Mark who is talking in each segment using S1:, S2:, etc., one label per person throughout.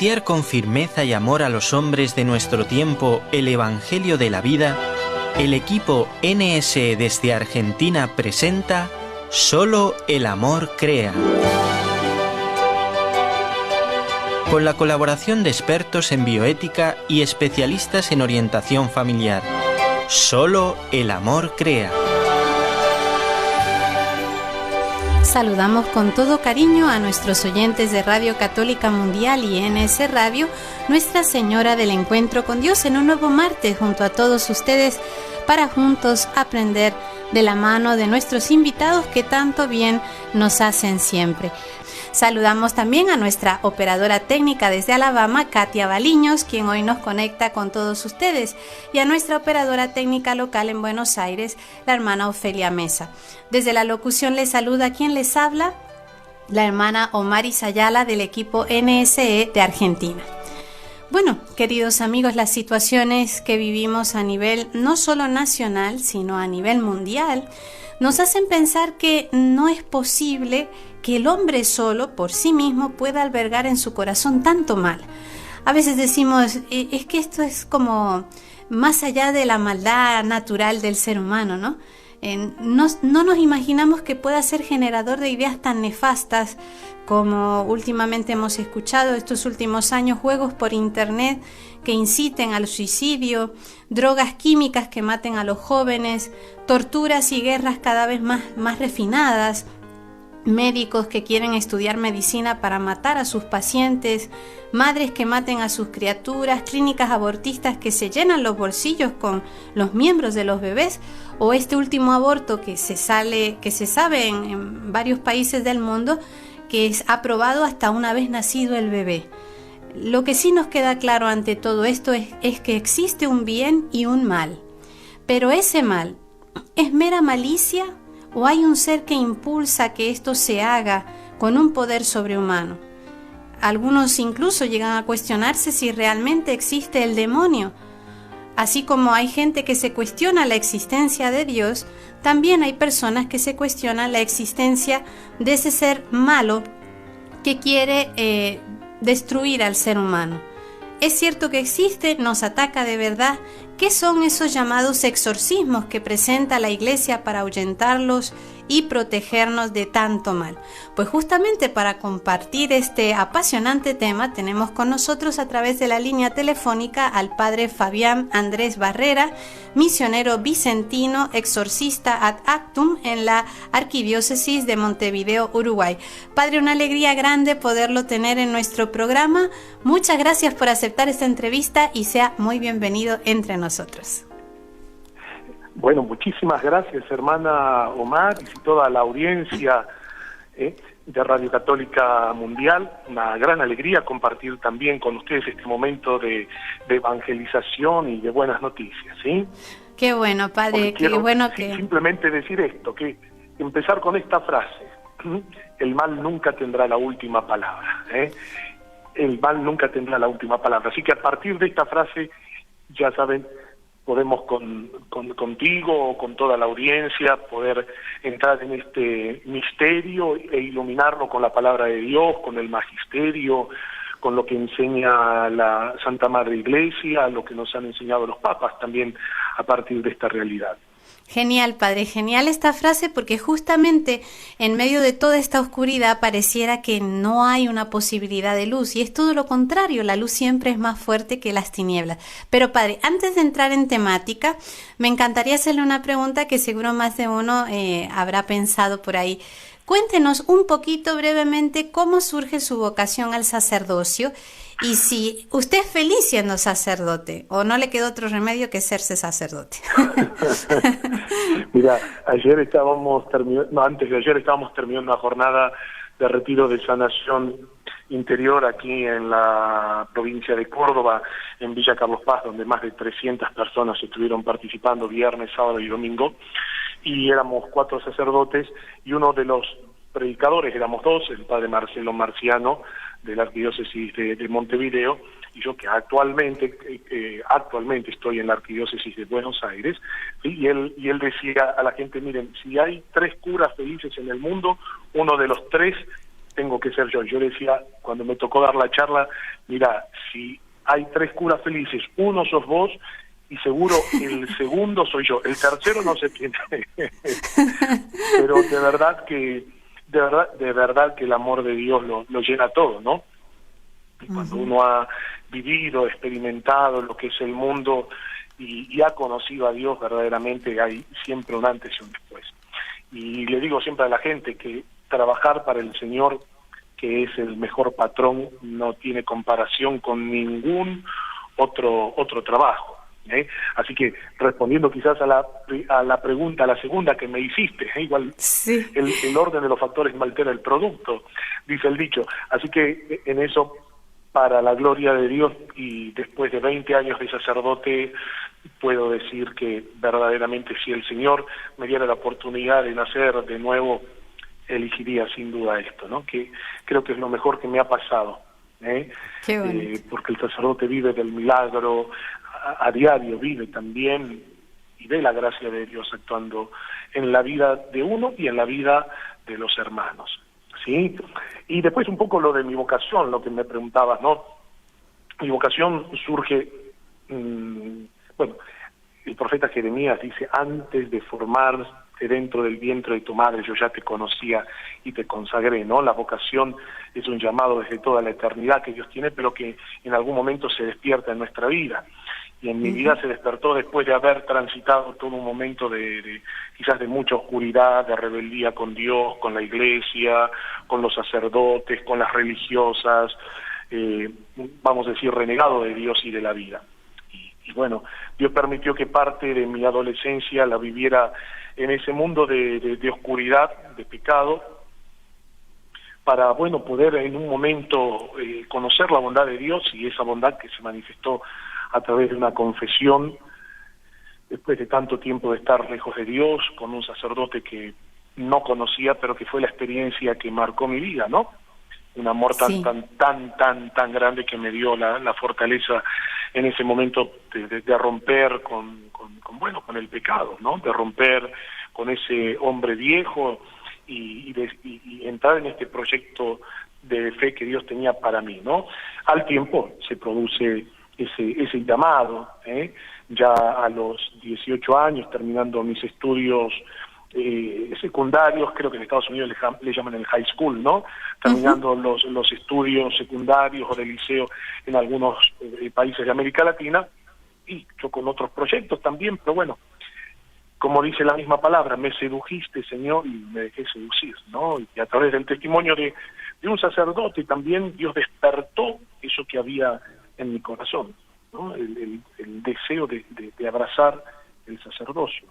S1: anunciar con firmeza y amor a los hombres de nuestro tiempo el Evangelio de la vida, el equipo NSE desde Argentina presenta Solo el amor crea. Con la colaboración de expertos en bioética y especialistas en orientación familiar. Solo el amor crea.
S2: Saludamos con todo cariño a nuestros oyentes de Radio Católica Mundial y NS Radio, Nuestra Señora del Encuentro con Dios, en un nuevo martes junto a todos ustedes para juntos aprender de la mano de nuestros invitados que tanto bien nos hacen siempre. Saludamos también a nuestra operadora técnica desde Alabama, Katia Baliños, quien hoy nos conecta con todos ustedes, y a nuestra operadora técnica local en Buenos Aires, la hermana Ofelia Mesa. Desde la locución les saluda quien les habla, la hermana Omaris Ayala del equipo NSE de Argentina. Bueno, queridos amigos, las situaciones que vivimos a nivel no solo nacional, sino a nivel mundial, nos hacen pensar que no es posible que el hombre solo, por sí mismo, pueda albergar en su corazón tanto mal. A veces decimos, es que esto es como más allá de la maldad natural del ser humano, ¿no? No nos imaginamos que pueda ser generador de ideas tan nefastas como últimamente hemos escuchado estos últimos años, juegos por internet que inciten al suicidio, drogas químicas que maten a los jóvenes, torturas y guerras cada vez más refinadas, médicos que quieren estudiar medicina para matar a sus pacientes, madres que maten a sus criaturas, clínicas abortistas que se llenan los bolsillos con los miembros de los bebés, o este último aborto que se sabe en varios países del mundo que es aprobado hasta una vez nacido el bebé. Lo que sí nos queda claro ante todo esto es que existe un bien y un mal, pero ese mal ¿es mera malicia o hay un ser que impulsa que esto se haga con un poder sobrehumano? Algunos incluso llegan a cuestionarse si realmente existe el demonio. Así como hay gente que se cuestiona la existencia de Dios, también hay personas que se cuestionan la existencia de ese ser malo que quiere destruir al ser humano. Es cierto que existe, nos ataca de verdad. ¿Qué son esos llamados exorcismos que presenta la Iglesia para ahuyentarlos y protegernos de tanto mal? Pues justamente para compartir este apasionante tema tenemos con nosotros a través de la línea telefónica al padre Fabián Andrés Barrera, misionero vicentino, exorcista ad actum en la Arquidiócesis de Montevideo, Uruguay. Padre, una alegría grande poderlo tener en nuestro programa. Muchas gracias por aceptar esta entrevista y sea muy bienvenido entre nosotros.
S3: Bueno, muchísimas gracias, hermana Omar, y toda la audiencia de Radio Católica Mundial. Una gran alegría compartir también con ustedes este momento de evangelización y de buenas noticias, ¿sí?
S2: Qué bueno, padre, qué bueno que...
S3: Simplemente decir esto, que empezar con esta frase: el mal nunca tendrá la última palabra, El mal nunca tendrá la última palabra. Así que a partir de esta frase, ya saben, podemos contigo o con toda la audiencia poder entrar en este misterio e iluminarlo con la palabra de Dios, con el magisterio, con lo que enseña la Santa Madre Iglesia, lo que nos han enseñado los papas también a partir de esta realidad.
S2: Genial, padre, genial esta frase, porque justamente en medio de toda esta oscuridad pareciera que no hay una posibilidad de luz, y es todo lo contrario, la luz siempre es más fuerte que las tinieblas. Pero padre, antes de entrar en temática, me encantaría hacerle una pregunta que seguro más de uno habrá pensado por ahí. Cuéntenos un poquito brevemente cómo surge su vocación al sacerdocio y si usted es feliz siendo sacerdote o no le quedó otro remedio que serse sacerdote.
S3: Mira, antes de ayer estábamos terminando una jornada de retiro de sanación interior aquí en la provincia de Córdoba, en Villa Carlos Paz, donde más de 300 personas estuvieron participando viernes, sábado y domingo, y éramos 4 sacerdotes, y uno de los predicadores, éramos 2, el padre Marcelo Marciano, de la Arquidiócesis de Montevideo, y yo que actualmente estoy en la Arquidiócesis de Buenos Aires, ¿sí? y él decía a la gente: miren, si hay 3 curas felices en el mundo, uno de los 3 tengo que ser yo. Yo decía, cuando me tocó dar la charla, mira, si hay 3 curas felices, uno sos vos, y seguro el segundo soy yo, el tercero no se tiene. Pero de verdad que el amor de Dios lo llena todo, ¿no? Y cuando uno ha vivido, experimentado lo que es el mundo y ha conocido a Dios, verdaderamente hay siempre un antes y un después. Y le digo siempre a la gente que trabajar para el Señor, que es el mejor patrón, no tiene comparación con ningún otro trabajo. Así que respondiendo quizás a la pregunta, a la segunda que me hiciste, igual sí. el orden de los factores no altera el producto, dice el dicho. Así que en eso, para la gloria de Dios, y después de 20 años de sacerdote, puedo decir que verdaderamente si el Señor me diera la oportunidad de nacer de nuevo, elegiría sin duda esto, ¿no? Que creo que es lo mejor que me ha pasado,
S2: Qué bonito.
S3: Porque el sacerdote vive del milagro, a diario vive también y ve la gracia de Dios actuando en la vida de uno y en la vida de los hermanos, ¿sí? Y después un poco lo de mi vocación, lo que me preguntabas, ¿no? Mi vocación surge, bueno, el profeta Jeremías dice, antes de formarte dentro del vientre de tu madre, yo ya te conocía y te consagré, ¿no? La vocación es un llamado desde toda la eternidad que Dios tiene, pero que en algún momento se despierta en nuestra vida. Y en mi vida se despertó después de haber transitado todo un momento de quizás de mucha oscuridad, de rebeldía con Dios, con la iglesia, con los sacerdotes, con las religiosas, vamos a decir, renegado de Dios y de la vida. Y bueno, Dios permitió que parte de mi adolescencia la viviera en ese mundo de oscuridad, de pecado, para, bueno, poder en un momento conocer la bondad de Dios, y esa bondad que se manifestó a través de una confesión, después de tanto tiempo de estar lejos de Dios, con un sacerdote que no conocía, pero que fue la experiencia que marcó mi vida, ¿no? Un amor tan grande que me dio la fortaleza en ese momento de romper con el pecado, ¿no? De romper con ese hombre viejo y entrar en este proyecto de fe que Dios tenía para mí, ¿no? Al tiempo se produce ese llamado, ya a los 18 años, terminando mis estudios secundarios, creo que en Estados Unidos le llaman el high school, ¿no? Terminando los estudios secundarios o de liceo en algunos países de América Latina, y yo con otros proyectos también, pero bueno, como dice la misma palabra, me sedujiste, Señor, y me dejé seducir, ¿no? Y a través del testimonio de un sacerdote también Dios despertó eso que había en mi corazón, ¿no? El deseo de abrazar el sacerdocio.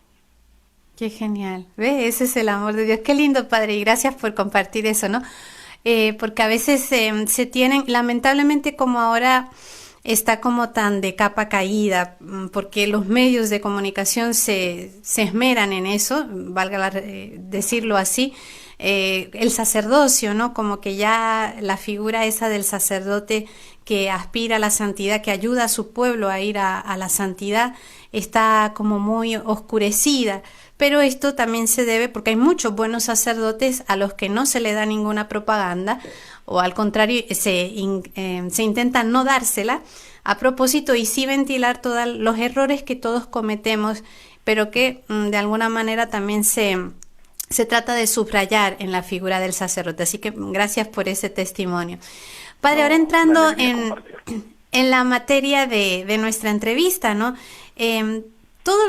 S2: Qué genial. ¿Ves? Ese es el amor de Dios. Qué lindo, Padre, y gracias por compartir eso, ¿no? Porque a veces se tienen, lamentablemente, como ahora está como tan de capa caída, porque los medios de comunicación se esmeran en eso, valga decirlo así, el sacerdocio, ¿no? Como que ya la figura esa del sacerdote que aspira a la santidad, que ayuda a su pueblo a ir a la santidad, está como muy oscurecida. Pero esto también se debe porque hay muchos buenos sacerdotes a los que no se le da ninguna propaganda, o al contrario se intenta no dársela a propósito, y sí ventilar todos los errores que todos cometemos, pero que de alguna manera también se trata de subrayar en la figura del sacerdote. Así que gracias por ese testimonio. Padre, ahora entrando en la materia de nuestra entrevista, ¿no? Todo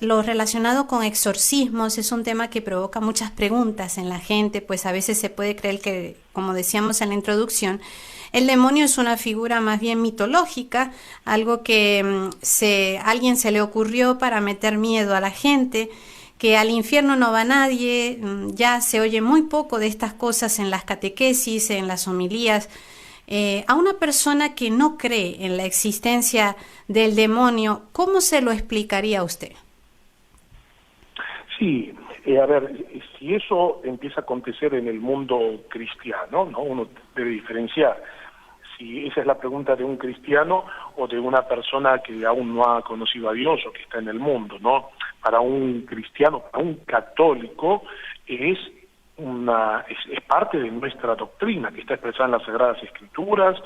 S2: lo relacionado con exorcismos es un tema que provoca muchas preguntas en la gente, pues a veces se puede creer que, como decíamos en la introducción, el demonio es una figura más bien mitológica, algo que a alguien se le ocurrió para meter miedo a la gente, que al infierno no va nadie. Ya se oye muy poco de estas cosas en las catequesis, en las homilías. A una persona que no cree en la existencia del demonio, ¿cómo se lo explicaría a usted?
S3: Sí, a ver, si eso empieza a acontecer en el mundo cristiano, ¿no? Uno debe diferenciar si esa es la pregunta de un cristiano o de una persona que aún no ha conocido a Dios o que está en el mundo, ¿no? Para un cristiano, para un católico, es es parte de nuestra doctrina, que está expresada en las Sagradas Escrituras,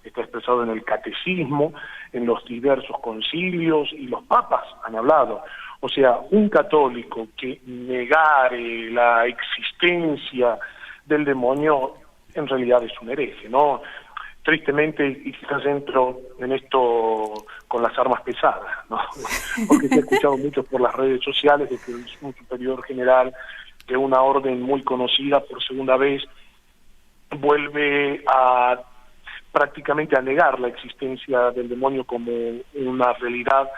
S3: está expresado en el catecismo, en los diversos concilios, y los papas han hablado. O sea, un católico que negare la existencia del demonio en realidad es un hereje, ¿no? Tristemente, y quizás entro en esto con las armas pesadas, ¿no? Porque se ha escuchado mucho por las redes sociales de que un superior general de una orden muy conocida por segunda vez vuelve a prácticamente a negar la existencia del demonio como una realidad,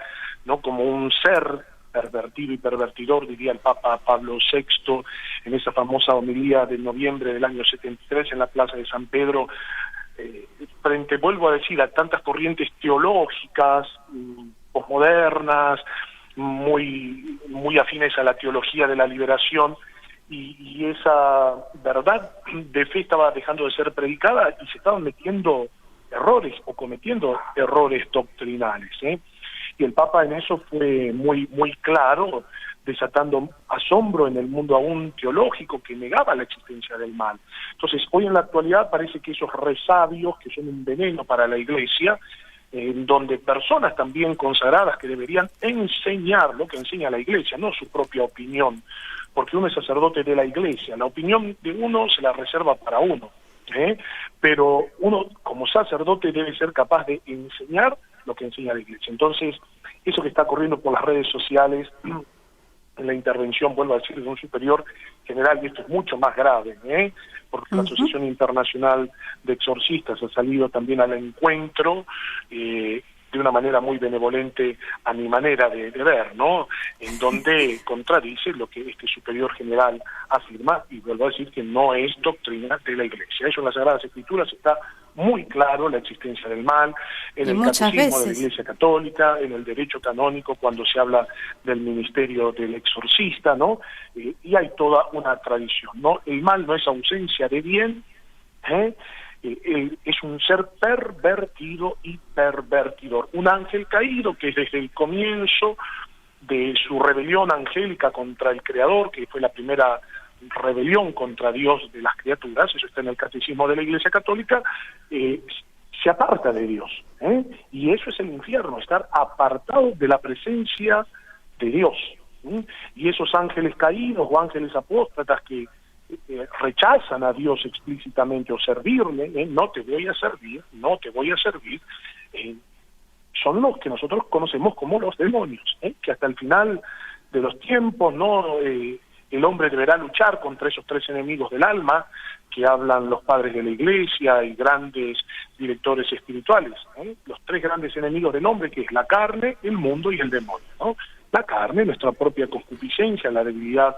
S3: ¿no? Como un ser pervertido y pervertidor, diría el Papa Pablo VI en esa famosa homilía de noviembre del año 73 en la Plaza de San Pedro, frente, vuelvo a decir, a tantas corrientes teológicas, posmodernas, muy afines a la teología de la liberación, y esa verdad de fe estaba dejando de ser predicada y se estaban metiendo errores o cometiendo errores doctrinales, Y el Papa en eso fue muy claro, desatando asombro en el mundo aún teológico que negaba la existencia del mal. Entonces, hoy en la actualidad parece que esos resabios, que son un veneno para la Iglesia, en donde personas también consagradas que deberían enseñar lo que enseña la Iglesia, no su propia opinión, porque uno es sacerdote de la Iglesia, la opinión de uno se la reserva para uno, pero uno como sacerdote debe ser capaz de enseñar lo que enseña la Iglesia. Entonces, eso que está corriendo por las redes sociales, en la intervención, vuelvo a decir, de un superior general, y esto es mucho más grave, porque la Asociación Internacional de Exorcistas ha salido también al encuentro, de una manera muy benevolente a mi manera de ver, ¿no? En donde contradice lo que este superior general afirma, y vuelvo a decir que no es doctrina de la Iglesia. Eso en las Sagradas Escrituras está muy claro, la existencia del mal, en el catecismo de la Iglesia Católica, en el derecho canónico, cuando se habla del ministerio del exorcista, ¿no? Y hay toda una tradición, ¿no? El mal no es ausencia de bien, es un ser pervertido y pervertidor, un ángel caído que desde el comienzo de su rebelión angélica contra el Creador, que fue la primera rebelión contra Dios de las criaturas, eso está en el catecismo de la Iglesia Católica, se aparta de Dios, y eso es el infierno, estar apartado de la presencia de Dios, y esos ángeles caídos o ángeles apóstatas que rechazan a Dios explícitamente o servirle, no te voy a servir, son los que nosotros conocemos como los demonios, que hasta el final de los tiempos, ¿no? El hombre deberá luchar contra esos tres enemigos del alma que hablan los padres de la Iglesia y grandes directores espirituales, los tres grandes enemigos del hombre, que es la carne, el mundo y el demonio, ¿no? La carne, nuestra propia concupiscencia, la debilidad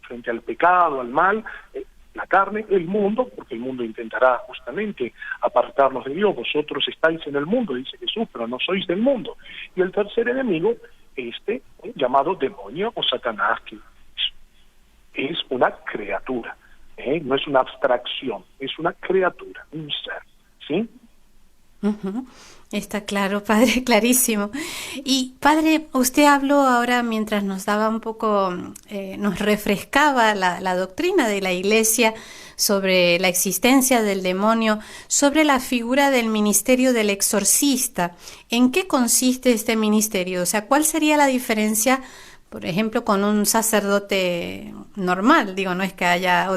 S3: frente al pecado, al mal, la carne, el mundo, porque el mundo intentará justamente apartarnos de Dios. Vosotros estáis en el mundo, dice Jesús, pero no sois del mundo. Y el tercer enemigo, llamado demonio o Satanás, que es una criatura, no es una abstracción, es una criatura, un ser, ¿sí?
S2: Está claro, padre, clarísimo. Y padre, usted habló ahora mientras nos daba un poco, nos refrescaba la doctrina de la Iglesia sobre la existencia del demonio, sobre la figura del ministerio del exorcista. ¿En qué consiste este ministerio? O sea, ¿cuál sería la diferencia, por ejemplo, con un sacerdote normal? Digo, no es que haya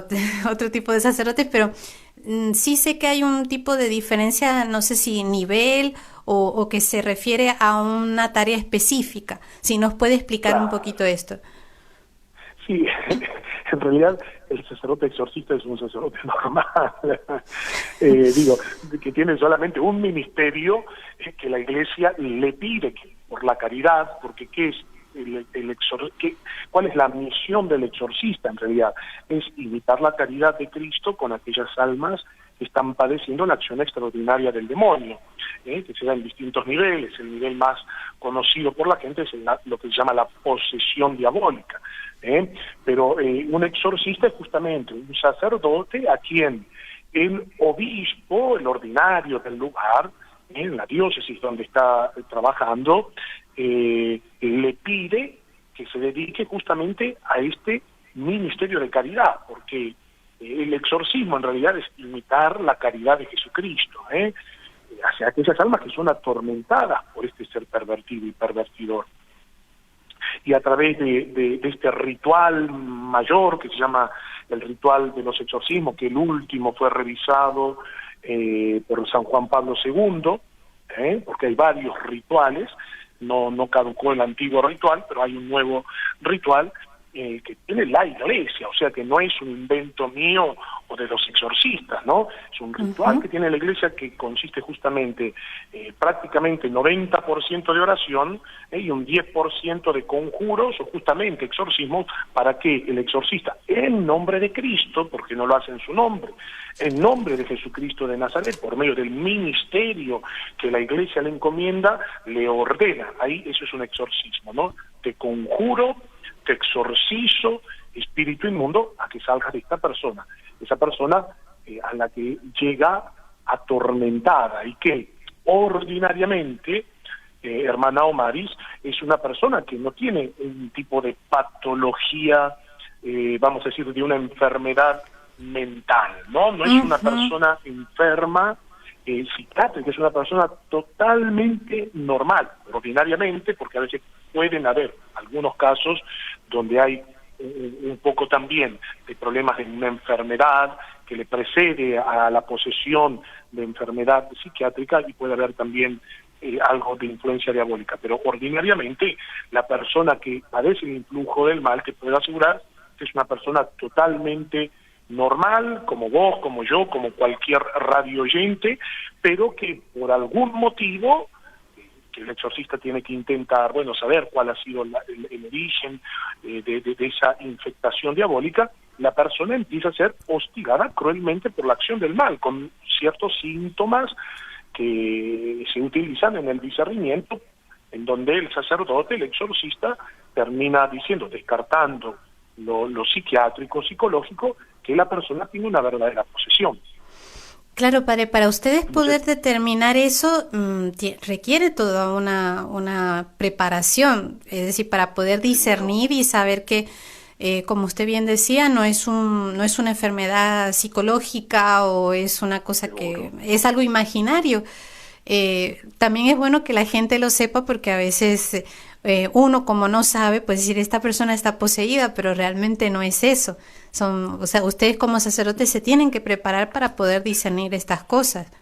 S2: otro tipo de sacerdotes, pero sí sé que hay un tipo de diferencia, no sé si nivel o que se refiere a una tarea específica. Si nos puede explicar un poquito esto.
S3: Sí, en realidad el sacerdote exorcista es un sacerdote normal, digo, que tiene solamente un ministerio que la Iglesia le pide por la caridad, porque ¿qué es? ¿Cuál es la misión del exorcista en realidad? Es imitar la caridad de Cristo con aquellas almas que están padeciendo la acción extraordinaria del demonio, que se da en distintos niveles. El nivel más conocido por la gente es lo que se llama la posesión diabólica, pero un exorcista es justamente un sacerdote a quien el obispo, el ordinario del lugar, en la diócesis donde está trabajando, le pide que se dedique justamente a este ministerio de caridad, porque el exorcismo en realidad es imitar la caridad de Jesucristo, hacia aquellas almas que son atormentadas por este ser pervertido y pervertidor. Y a través de este ritual mayor que se llama el ritual de los exorcismos, que el último fue revisado por San Juan Pablo II, porque hay varios rituales, no caducó el antiguo ritual, pero hay un nuevo ritual que tiene la Iglesia, o sea que no es un invento mío o de los exorcistas, ¿no? Es un ritual que tiene la Iglesia que consiste justamente prácticamente 90% de oración y un 10% de conjuros o justamente exorcismos, para que el exorcista, en nombre de Cristo, porque no lo hace en su nombre, en nombre de Jesucristo de Nazaret, por medio del ministerio que la Iglesia le encomienda, le ordena. Ahí eso es un exorcismo, ¿no? Te conjuro, te exorcizo, espíritu inmundo, a que salgas de esta persona. Esa persona a la que llega atormentada y que ordinariamente, hermana Omaris, es una persona que no tiene un tipo de patología, vamos a decir, de una enfermedad mental, ¿no? No es una persona enferma, psiquiátrica, es una persona totalmente normal, ordinariamente, porque a veces pueden haber algunos casos donde hay un poco también de problemas de una enfermedad que le precede a la posesión de enfermedad psiquiátrica, y puede haber también algo de influencia diabólica, pero ordinariamente la persona que padece el influjo del mal, te puedo asegurar que es una persona totalmente normal, como vos, como yo, como cualquier radio oyente, pero que por algún motivo que el exorcista tiene que intentar, saber cuál ha sido el origen de esa infectación diabólica, la persona empieza a ser hostigada cruelmente por la acción del mal, con ciertos síntomas que se utilizan en el discernimiento, en donde el sacerdote, el exorcista, termina diciendo, descartando lo psiquiátrico, psicológico, que la persona tiene una verdadera posesión.
S2: Claro, padre, para ustedes poder determinar eso requiere toda una preparación, es decir, para poder discernir y saber que, como usted bien decía, no es una enfermedad psicológica o es una cosa que es algo imaginario. También es bueno que la gente lo sepa, porque a veces uno, como no sabe, pues decir, esta persona está poseída, pero realmente no es eso. Ustedes como sacerdotes se tienen que preparar para poder discernir estas cosas.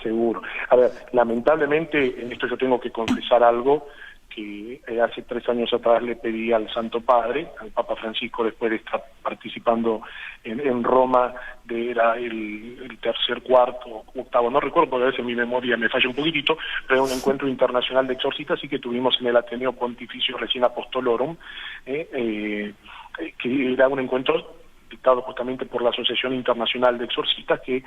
S3: Seguro. A ver, lamentablemente en esto yo tengo que confesar algo que hace 3 años atrás le pedí al Santo Padre, al Papa Francisco, después de estar participando en Roma, era el tercer, cuarto, octavo, no recuerdo porque a veces mi memoria me falla un poquitito, pero era un encuentro internacional de exorcistas, así que tuvimos en el Ateneo Pontificio Regina Apostolorum, que era un encuentro dictado justamente por la Asociación Internacional de Exorcistas, que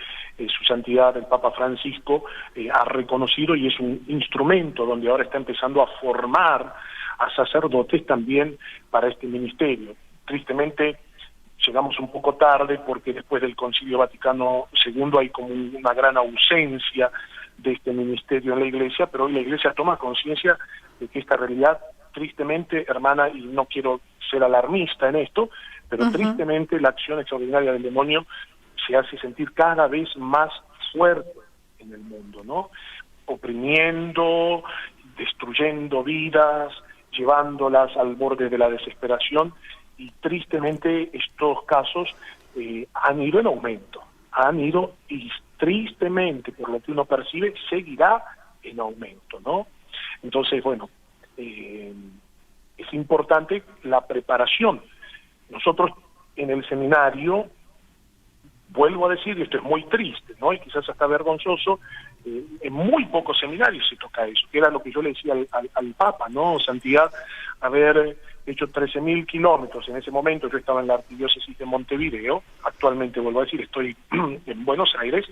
S3: su santidad el Papa Francisco ha reconocido, y es un instrumento donde ahora está empezando a formar a sacerdotes también para este ministerio. Tristemente llegamos un poco tarde, porque después del Concilio Vaticano II hay como una gran ausencia de este ministerio en la Iglesia, pero hoy la Iglesia toma conciencia de que esta realidad, tristemente, hermana, y no quiero ser alarmista en esto, pero tristemente la acción extraordinaria del demonio se hace sentir cada vez más fuerte en el mundo, ¿no? Oprimiendo, destruyendo vidas, llevándolas al borde de la desesperación, y tristemente estos casos han ido en aumento, y tristemente, por lo que uno percibe, seguirá en aumento, ¿no? Entonces, es importante la preparación. Nosotros en el seminario, vuelvo a decir, y esto es muy triste, ¿no? Y quizás hasta vergonzoso, en muy pocos seminarios se toca eso, que era lo que yo le decía al Papa, ¿no? Santidad, haber hecho 13.000 kilómetros en ese momento. Yo estaba en la arquidiócesis de Montevideo, actualmente, vuelvo a decir, estoy en Buenos Aires,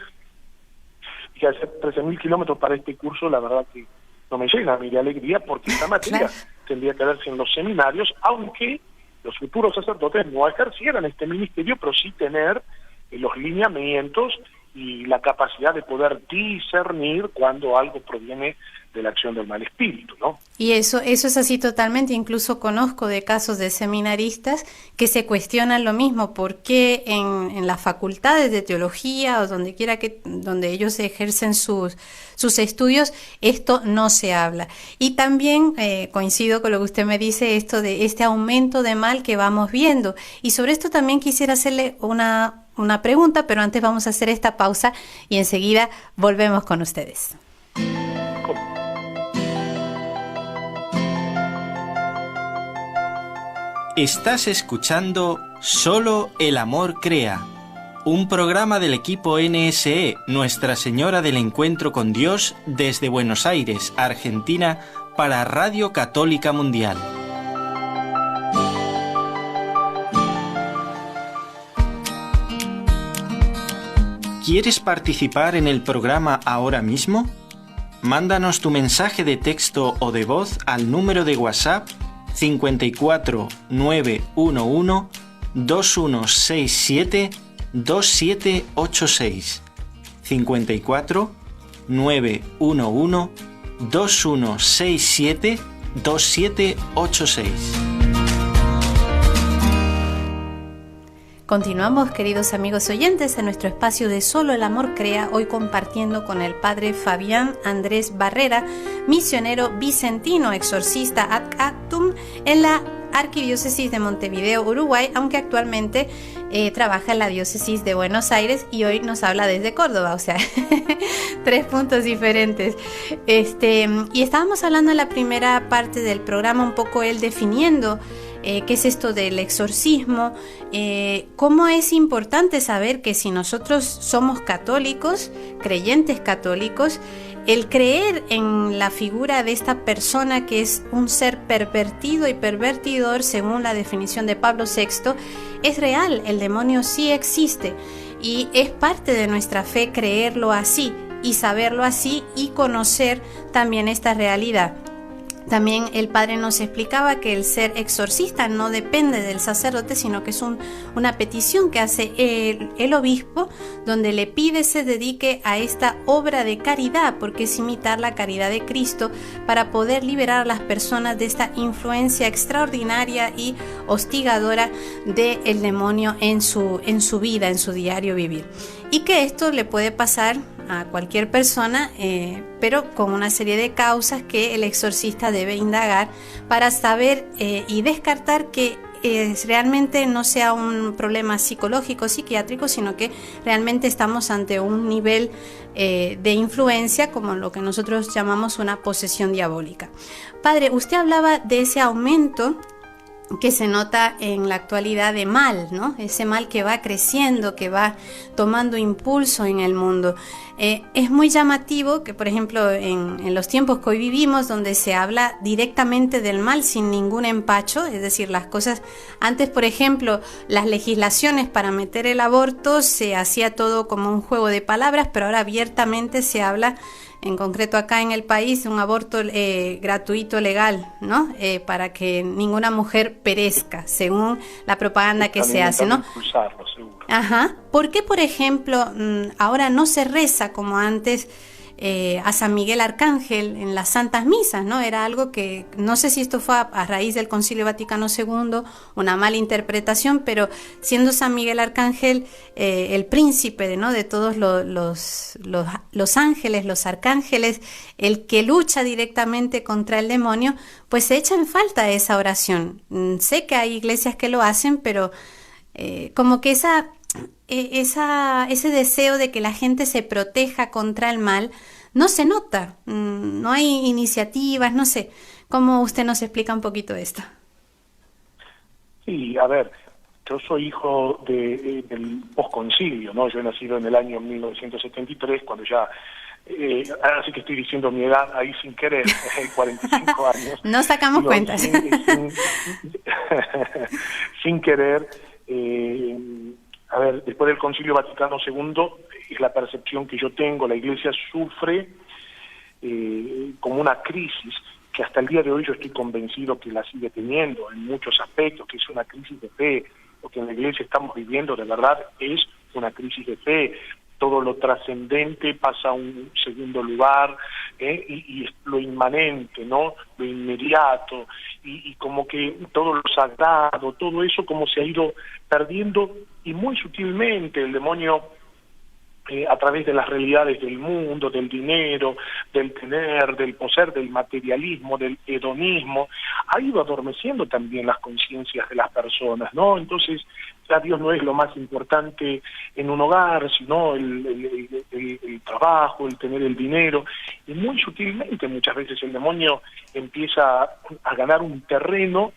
S3: y hacer 13.000 kilómetros para este curso, la verdad que no me llena a mí de alegría, porque esta materia tendría que verse en los seminarios, aunque los futuros sacerdotes no ejercieran este ministerio, pero sí tener los lineamientos y la capacidad de poder discernir cuando algo proviene de la acción del mal espíritu, ¿no?
S2: Y eso es así totalmente. Incluso conozco de casos de seminaristas que se cuestionan lo mismo, por qué en las facultades de teología o donde quiera donde ellos ejercen sus estudios, esto no se habla. Y también coincido con lo que usted me dice, esto de este aumento de mal que vamos viendo. Y sobre esto también quisiera hacerle una pregunta, pero antes vamos a hacer esta pausa y enseguida volvemos con ustedes.
S1: Estás escuchando Solo el Amor Crea, un programa del equipo NSE, Nuestra Señora del Encuentro con Dios, desde Buenos Aires, Argentina, para Radio Católica Mundial. ¿Quieres participar en el programa ahora mismo? Mándanos tu mensaje de texto o de voz al número de WhatsApp 54 911 2167 2786. 54 911 2167 2786.
S2: Continuamos, queridos amigos oyentes, en nuestro espacio de Solo el Amor Crea, hoy compartiendo con el padre Fabián Andrés Barrera, misionero vicentino, exorcista ad actum en la Arquidiócesis de Montevideo, Uruguay, aunque actualmente trabaja en la Diócesis de Buenos Aires y hoy nos habla desde Córdoba, o sea, 3 puntos diferentes. Y estábamos hablando en la primera parte del programa un poco él definiendo qué es esto del exorcismo, cómo es importante saber que si nosotros somos católicos, creyentes católicos, el creer en la figura de esta persona que es un ser pervertido y pervertidor, según la definición de Pablo VI, es real, el demonio sí existe y es parte de nuestra fe creerlo así y saberlo así y conocer también esta realidad. También el padre nos explicaba que el ser exorcista no depende del sacerdote, sino que es una petición que hace el obispo, donde le pide se dedique a esta obra de caridad, porque es imitar la caridad de Cristo para poder liberar a las personas de esta influencia extraordinaria y hostigadora del demonio en su vida, en su diario vivir. Y que esto le puede pasar a cualquier persona, pero con una serie de causas que el exorcista debe indagar para saber y descartar que realmente no sea un problema psicológico, psiquiátrico, sino que realmente estamos ante un nivel de influencia, como lo que nosotros llamamos una posesión diabólica. Padre, usted hablaba de ese aumento que se nota en la actualidad de mal, ¿no? Ese mal que va creciendo, que va tomando impulso en el mundo. Es muy llamativo que, por ejemplo, en los tiempos que hoy vivimos, donde se habla directamente del mal sin ningún empacho, es decir, las cosas, antes, por ejemplo, las legislaciones para meter el aborto se hacía todo como un juego de palabras, pero ahora abiertamente se habla, en concreto acá en el país, de un aborto gratuito, legal, ¿no? Para que ninguna mujer perezca, según la propaganda que se hace, ¿no?
S3: Impulsarlo, seguro.
S2: Ajá. ¿Por qué, por ejemplo, ahora no se reza como antes a San Miguel Arcángel en las Santas Misas, ¿no? Era algo que, no sé si esto fue a raíz del Concilio Vaticano II, una mala interpretación, pero siendo San Miguel Arcángel el príncipe, ¿no? De todos los ángeles, los arcángeles, el que lucha directamente contra el demonio, pues se echa en falta esa oración. Sé que hay iglesias que lo hacen, pero como que ese deseo de que la gente se proteja contra el mal no se nota, no hay iniciativas, no sé. ¿Cómo usted nos explica un poquito esto?
S3: Sí, a ver, yo soy hijo del posconcilio, ¿no? Yo he nacido en el año 1973, cuando ya, así que estoy diciendo mi edad ahí sin querer, 45 años.
S2: No sacamos cuentas.
S3: Sin querer. A ver, después del Concilio Vaticano II, es la percepción que yo tengo, la Iglesia sufre como una crisis, que hasta el día de hoy yo estoy convencido que la sigue teniendo en muchos aspectos, que es una crisis de fe. Lo que en la Iglesia estamos viviendo de verdad es una crisis de fe. todo lo trascendente pasa a un segundo lugar, y lo inmanente, ¿no? Lo inmediato, y como que todo lo sagrado, todo eso como se ha ido perdiendo, y muy sutilmente el demonio, a través de las realidades del mundo, del dinero, del tener, del poseer, del materialismo, del hedonismo, ha ido adormeciendo también las conciencias de las personas, ¿no? Entonces, ya Dios no es lo más importante en un hogar, sino el trabajo, el tener el dinero, y muy sutilmente muchas veces el demonio empieza a ganar un terreno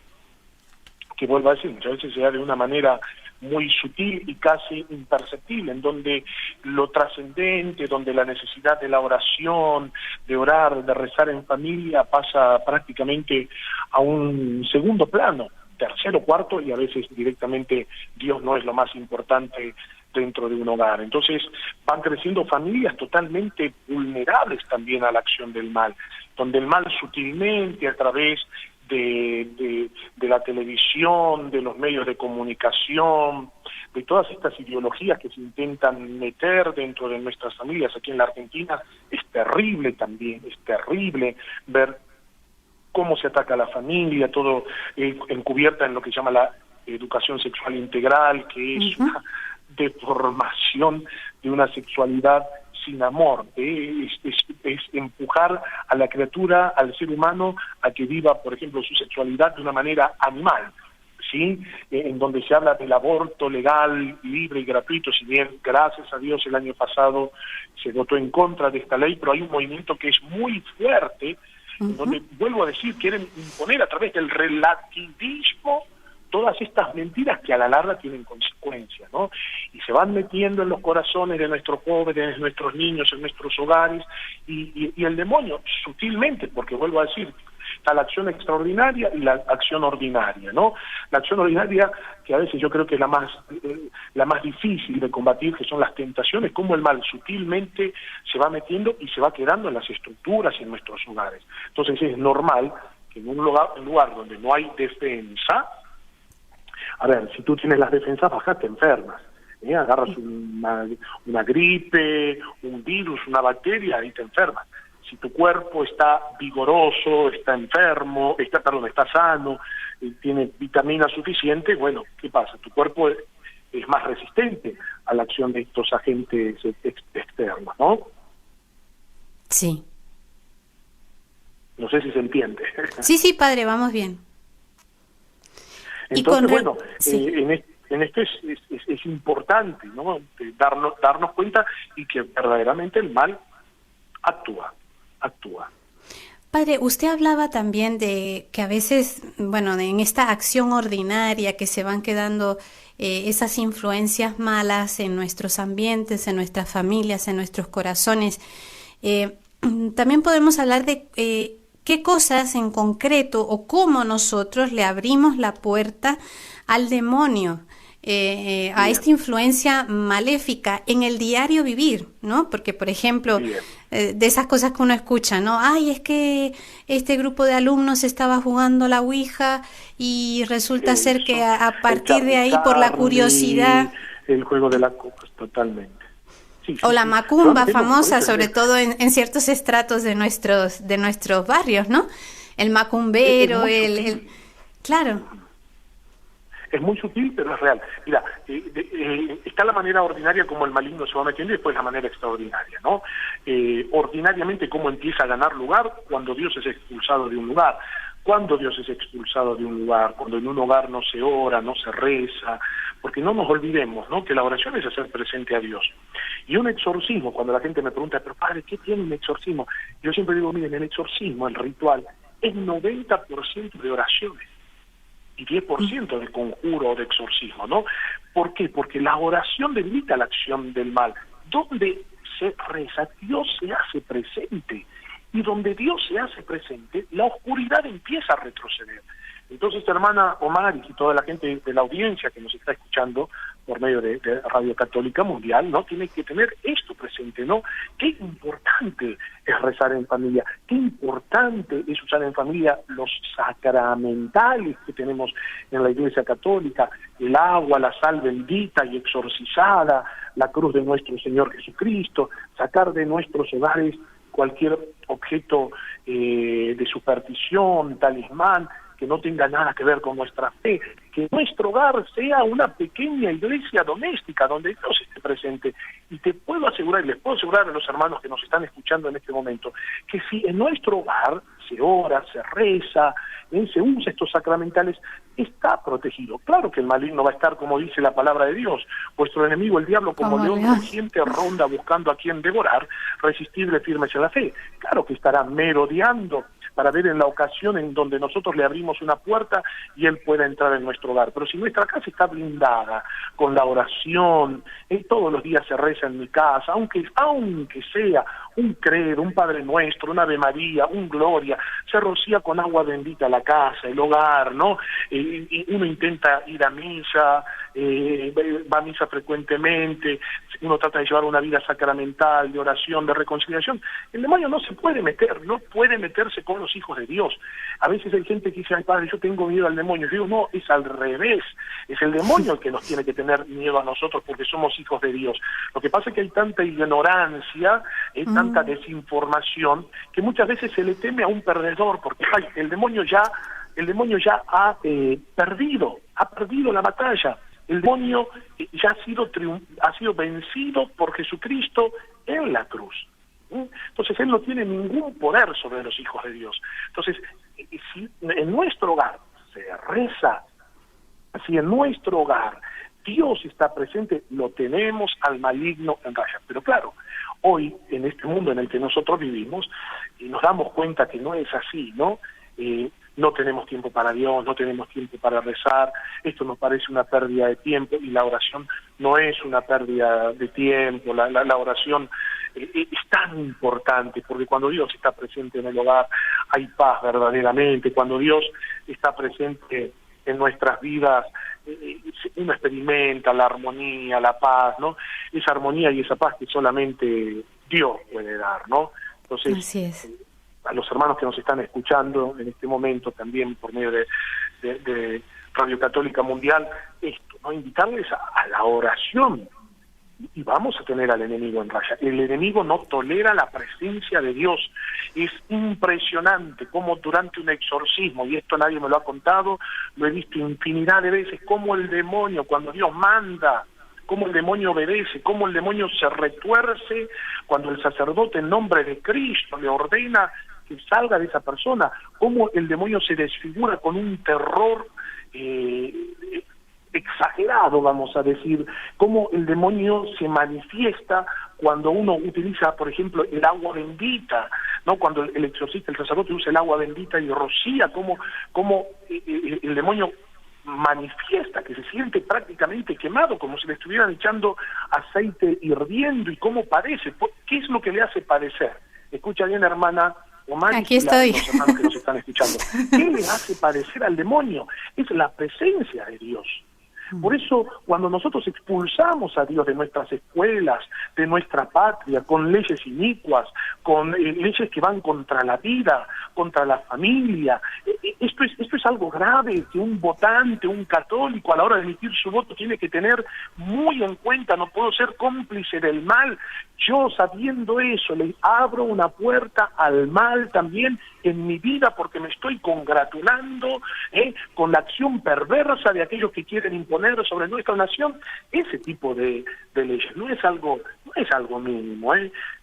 S3: que, vuelvo a decir, muchas veces se da de una manera muy sutil y casi imperceptible, en donde lo trascendente, donde la necesidad de la oración, de orar, de rezar en familia, pasa prácticamente a un segundo plano, tercero, cuarto, y a veces directamente Dios no es lo más importante dentro de un hogar. Entonces van creciendo familias totalmente vulnerables también a la acción del mal, donde el mal sutilmente, a través de la televisión, de los medios de comunicación, de todas estas ideologías que se intentan meter dentro de nuestras familias aquí en la Argentina, es terrible también, es terrible ver cómo se ataca a la familia, todo encubierta en lo que se llama la educación sexual integral, que es una deformación de una sexualidad sin amor, es empujar a la criatura, al ser humano, a que viva, por ejemplo, su sexualidad de una manera animal, ¿sí? En donde se habla del aborto legal, libre y gratuito, si bien, gracias a Dios, el año pasado se votó en contra de esta ley, pero hay un movimiento que es muy fuerte, donde, vuelvo a decir, quieren imponer a través del relativismo todas estas mentiras que a la larga tienen consecuencias, ¿no? Y se van metiendo en los corazones de nuestros jóvenes, de nuestros niños, en nuestros hogares, y el demonio, sutilmente, porque vuelvo a decir, está la acción extraordinaria y la acción ordinaria, ¿no? La acción ordinaria, que a veces yo creo que es la más difícil de combatir, que son las tentaciones, cómo el mal sutilmente se va metiendo y se va quedando en las estructuras y en nuestros hogares. Entonces es normal que en un lugar donde no hay defensa, a ver, si tú tienes las defensas bajas, te enfermas. Agarras una gripe, un virus, una bacteria, y te enfermas. Si tu cuerpo está vigoroso, está está sano, tiene vitamina suficiente, bueno, ¿qué pasa? Tu cuerpo es más resistente a la acción de estos agentes externos, ¿no?
S2: Sí.
S3: No sé si se entiende.
S2: Sí, padre, vamos bien.
S3: Entonces, bueno,
S2: sí.
S3: En esto es importante, ¿no? Darnos cuenta y que verdaderamente el mal actúa.
S2: Padre, usted hablaba también de que a veces, bueno, en esta acción ordinaria que se van quedando esas influencias malas en nuestros ambientes, en nuestras familias, en nuestros corazones. También podemos hablar de qué cosas en concreto o cómo nosotros le abrimos la puerta al demonio, a esta influencia maléfica en el diario vivir, ¿no? Porque, por ejemplo, de esas cosas que uno escucha, ¿no? Ay, es que este grupo de alumnos estaba jugando la Ouija y resulta ser que a partir de ahí, por la curiosidad...
S3: El juego de la copa, totalmente. Sí,
S2: o la macumba famosa, sobre todo en ciertos estratos de nuestros barrios, ¿no? El macumbero, claro.
S3: Es muy sutil, pero es real. Mira, está la manera ordinaria como el maligno se va metiendo y después la manera extraordinaria, ¿no? Ordinariamente, cómo empieza a ganar lugar cuando Dios es expulsado de un lugar. Cuando Dios es expulsado de un lugar, cuando en un hogar no se ora, no se reza, porque no nos olvidemos, ¿no?, que la oración es hacer presente a Dios. Y un exorcismo, cuando la gente me pregunta, pero padre, ¿qué tiene un exorcismo? Yo siempre digo, miren, el exorcismo, el ritual, es 90% de oraciones y 10% de conjuro o de exorcismo, ¿no? ¿Por qué? Porque la oración debilita la acción del mal. Donde se reza, Dios se hace presente. Y donde Dios se hace presente, la oscuridad empieza a retroceder. Entonces, hermana Omar y toda la gente de la audiencia que nos está escuchando por medio de Radio Católica Mundial, ¿no? Tiene que tener esto presente, ¿no? Qué importante es rezar en familia, qué importante es usar en familia los sacramentales que tenemos en la Iglesia Católica, el agua, la sal bendita y exorcizada, la cruz de nuestro Señor Jesucristo, sacar de nuestros hogares cualquier objeto de superstición, talismán, que no tenga nada que ver con nuestra fe, que nuestro hogar sea una pequeña iglesia doméstica donde Dios esté presente. Y te puedo asegurar, y les puedo asegurar a los hermanos que nos están escuchando en este momento, que si en nuestro hogar se ora, se reza, se usa estos sacramentales, está protegido. Claro que el maligno va a estar, como dice la palabra de Dios, vuestro enemigo el diablo como león rugiente ronda buscando a quien devorar, resistirle firmes en la fe. Claro que estará merodeando para ver en la ocasión en donde nosotros le abrimos una puerta y él pueda entrar en nuestro hogar. Pero si nuestra casa está blindada con la oración, todos los días se reza en mi casa, aunque sea un credo, un Padre Nuestro, un Ave María, un Gloria, se rocía con agua bendita la casa, el hogar, ¿no? Y uno intenta ir a misa, va a misa frecuentemente, uno trata de llevar una vida sacramental, de oración, de reconciliación. El demonio no se puede meter, no puede meterse con los hijos de Dios. A veces hay gente que dice, ay padre, yo tengo miedo al demonio. Yo digo, no, es al revés, es el demonio el que nos tiene que tener miedo a nosotros porque somos hijos de Dios. Lo que pasa es que hay tanta ignorancia, tanta desinformación, que muchas veces se le teme a un perdedor, porque ay, el demonio ya ha perdido la batalla. El demonio ya ha sido vencido por Jesucristo en la cruz. Entonces él no tiene ningún poder sobre los hijos de Dios. Entonces, si en nuestro hogar se reza, si en nuestro hogar Dios está presente, lo tenemos al maligno en raya. Pero claro, hoy en este mundo en el que nosotros vivimos, nos damos cuenta que no es así, ¿no? No tenemos tiempo para Dios, no tenemos tiempo para rezar, esto nos parece una pérdida de tiempo y la oración no es una pérdida de tiempo, la oración es tan importante porque cuando Dios está presente en el hogar hay paz verdaderamente, cuando Dios está presente en nuestras vidas uno experimenta la armonía, la paz, ¿no? Esa armonía y esa paz que solamente Dios puede dar, ¿no? Entonces,
S2: así es.
S3: A los hermanos que nos están escuchando en este momento también por medio de Radio Católica Mundial, esto, ¿no? Invitarles a la oración y vamos a tener al enemigo en raya. El enemigo no tolera la presencia de Dios. Es impresionante cómo durante un exorcismo, y esto nadie me lo ha contado, lo he visto infinidad de veces, cómo el demonio, cuando Dios manda, cómo el demonio obedece, cómo el demonio se retuerce cuando el sacerdote en nombre de Cristo le ordena que salga de esa persona, cómo el demonio se desfigura con un terror exagerado, vamos a decir, cómo el demonio se manifiesta cuando uno utiliza, por ejemplo, el agua bendita, ¿no? Cuando el exorcista, el sacerdote usa el agua bendita y rocía, cómo el demonio manifiesta que se siente prácticamente quemado, como si le estuvieran echando aceite hirviendo, y cómo padece. ¿Qué es lo que le hace padecer? Escucha bien, hermana Omar,
S2: aquí estoy.
S3: Los hermanos que nos están escuchando. ¿Qué le hace padecer al demonio? Es la presencia de Dios. Por eso, cuando nosotros expulsamos a Dios de nuestras escuelas, de nuestra patria, con leyes inicuas, con leyes que van contra la vida, contra la familia, esto es algo grave que un votante, un católico, a la hora de emitir su voto tiene que tener muy en cuenta. No puedo ser cómplice del mal. Yo, sabiendo eso, le abro una puerta al mal también en mi vida, porque me estoy congratulando con la acción perversa de aquellos que quieren imponer sobre nuestra nación ese tipo de leyes. No es algo mínimo,